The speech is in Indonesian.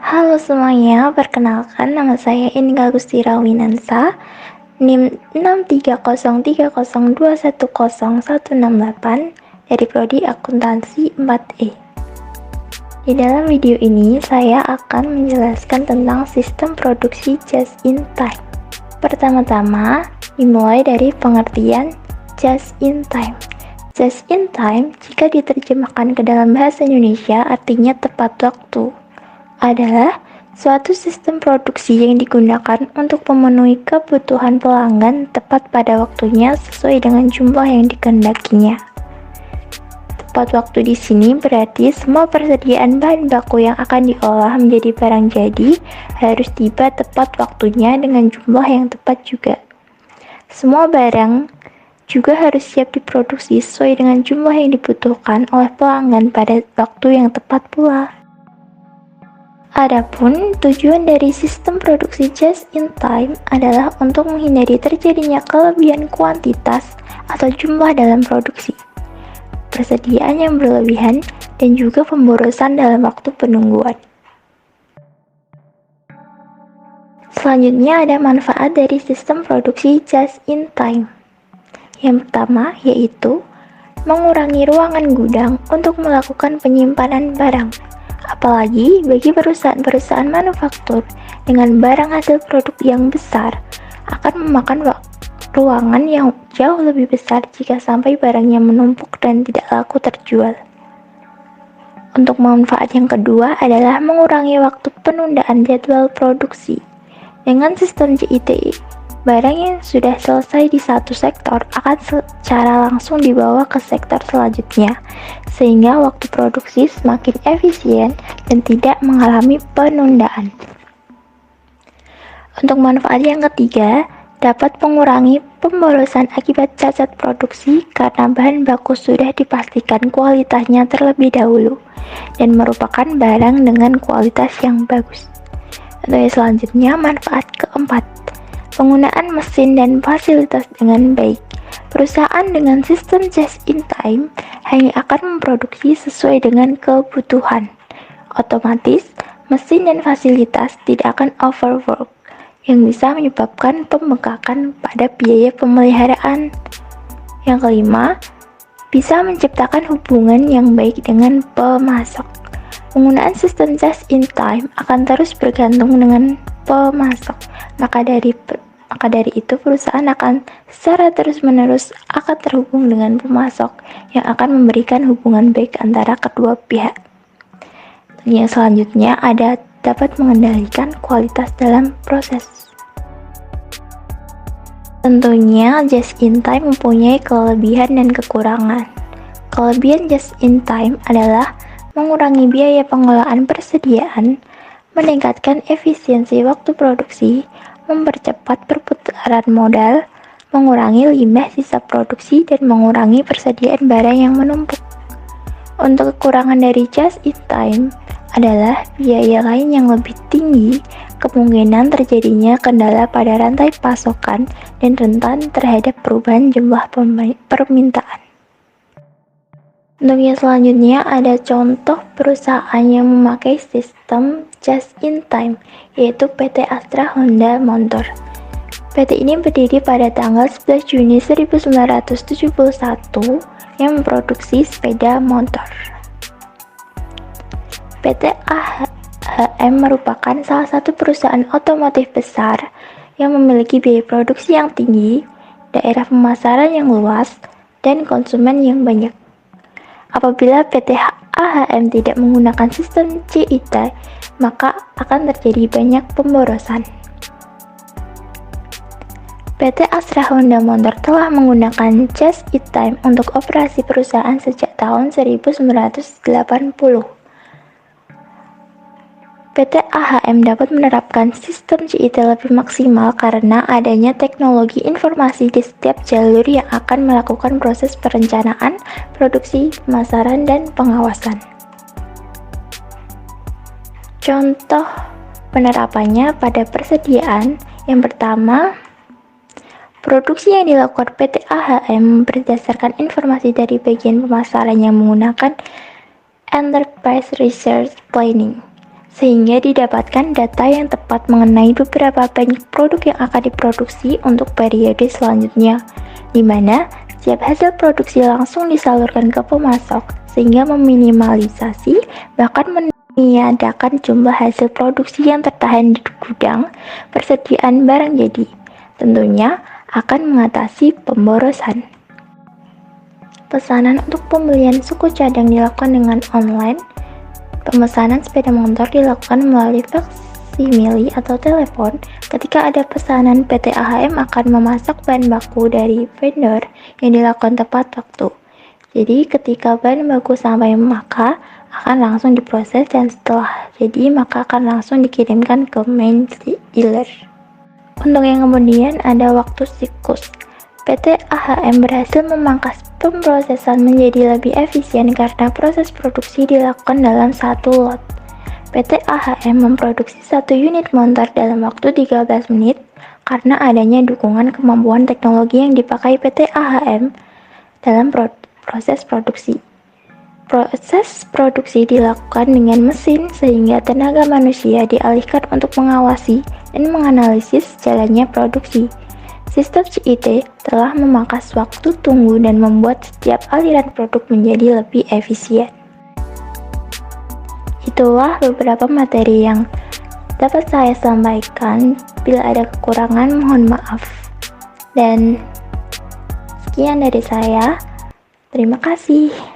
Halo semuanya, perkenalkan nama saya Inga Gustira Winansa, NIM 63030210168 dari Prodi Akuntansi 4E. Di dalam video ini, saya akan menjelaskan tentang sistem produksi just in time. Pertama-tama, dimulai dari pengertian just in time. Just in time, jika diterjemahkan ke dalam bahasa Indonesia, artinya tepat waktu. Adalah suatu sistem produksi yang digunakan untuk memenuhi kebutuhan pelanggan tepat pada waktunya sesuai dengan jumlah yang dikehendakinya. Tepat waktu di sini berarti semua persediaan bahan baku yang akan diolah menjadi barang jadi harus tiba tepat waktunya dengan jumlah yang tepat juga. Semua barang juga harus siap diproduksi sesuai dengan jumlah yang dibutuhkan oleh pelanggan pada waktu yang tepat pula. Adapun tujuan dari sistem produksi just in time adalah untuk menghindari terjadinya kelebihan kuantitas atau jumlah dalam produksi, persediaan yang berlebihan, dan juga pemborosan dalam waktu penungguan. Selanjutnya ada manfaat dari sistem produksi just in time. Yang pertama yaitu mengurangi ruangan gudang untuk melakukan penyimpanan barang. Apalagi bagi perusahaan-perusahaan manufaktur dengan barang hasil produk yang besar akan memakan ruangan yang jauh lebih besar jika sampai barangnya menumpuk dan tidak laku terjual. Untuk manfaat yang kedua adalah mengurangi waktu penundaan jadwal produksi. Dengan sistem JIT, barang yang sudah selesai di satu sektor akan secara langsung dibawa ke sektor selanjutnya, sehingga waktu produksi semakin efisien dan tidak mengalami penundaan. Untuk manfaat yang ketiga, dapat mengurangi pemborosan akibat cacat produksi karena bahan baku sudah dipastikan kualitasnya terlebih dahulu dan merupakan barang dengan kualitas yang bagus. Untuk yang selanjutnya, manfaat keempat, penggunaan mesin dan fasilitas dengan baik. Perusahaan dengan sistem just in time hanya akan memproduksi sesuai dengan kebutuhan. Otomatis, mesin dan fasilitas tidak akan overwork, yang bisa menyebabkan pembengkakan pada biaya pemeliharaan. Yang kelima, bisa menciptakan hubungan yang baik dengan pemasok. Penggunaan sistem just in time akan terus bergantung dengan pemasok, maka dari itu perusahaan akan secara terus-menerus akan terhubung dengan pemasok yang akan memberikan hubungan baik antara kedua pihak. Yang selanjutnya ada dapat mengendalikan kualitas dalam proses. Tentunya just in time mempunyai kelebihan dan kekurangan. Kelebihan just in time adalah mengurangi biaya pengelolaan persediaan, meningkatkan efisiensi waktu produksi, mempercepat perputaran modal, mengurangi limbah sisa produksi, dan mengurangi persediaan barang yang menumpuk. Untuk kekurangan dari just in time adalah biaya lain yang lebih tinggi, kemungkinan terjadinya kendala pada rantai pasokan, dan rentan terhadap perubahan jumlah permintaan. Untuk yang selanjutnya ada contoh perusahaan yang memakai sistem just in time, yaitu PT Astra Honda Motor. PT ini berdiri pada tanggal 11 Juni 1971 yang memproduksi sepeda motor. PT AHM merupakan salah satu perusahaan otomotif besar yang memiliki biaya produksi yang tinggi, daerah pemasaran yang luas, dan konsumen yang banyak. Apabila PT AHM tidak menggunakan sistem JIT, maka akan terjadi banyak pemborosan. PT Astra Honda Motor telah menggunakan just in time untuk operasi perusahaan sejak tahun 1980. PT AHM dapat menerapkan sistem JIT lebih maksimal karena adanya teknologi informasi di setiap jalur yang akan melakukan proses perencanaan, produksi, pemasaran, dan pengawasan. Contoh penerapannya pada persediaan, yang pertama, produksi yang dilakukan PT AHM berdasarkan informasi dari bagian pemasaran yang menggunakan Enterprise Resource Planning. sehingga didapatkan data yang tepat mengenai beberapa banyak produk yang akan diproduksi untuk periode selanjutnya, di mana setiap hasil produksi langsung disalurkan ke pemasok, sehingga meminimalisasi bahkan meniadakan jumlah hasil produksi yang tertahan di gudang persediaan barang jadi. Tentunya akan mengatasi pemborosan. Pesanan untuk pembelian suku cadang dilakukan dengan online. Pemesanan sepeda motor dilakukan melalui faksimili atau telepon. Ketika ada pesanan, PT AHM akan memasak bahan baku dari vendor yang dilakukan tepat waktu. Jadi ketika bahan baku sampai maka akan langsung diproses dan setelah jadi maka akan langsung dikirimkan ke main dealer. Untuk yang kemudian ada waktu siklus. PT AHM berhasil memangkas pemrosesan menjadi lebih efisien karena proses produksi dilakukan dalam satu lot. PT AHM memproduksi 1 unit motor dalam waktu 13 menit karena adanya dukungan kemampuan teknologi yang dipakai PT AHM dalam proses produksi. Proses produksi dilakukan dengan mesin sehingga tenaga manusia dialihkan untuk mengawasi dan menganalisis jalannya produksi. Sistem CIT telah memangkas waktu tunggu dan membuat setiap aliran produk menjadi lebih efisien. Itulah beberapa materi yang dapat saya sampaikan. Bila ada kekurangan, mohon maaf. Dan sekian dari saya. Terima kasih.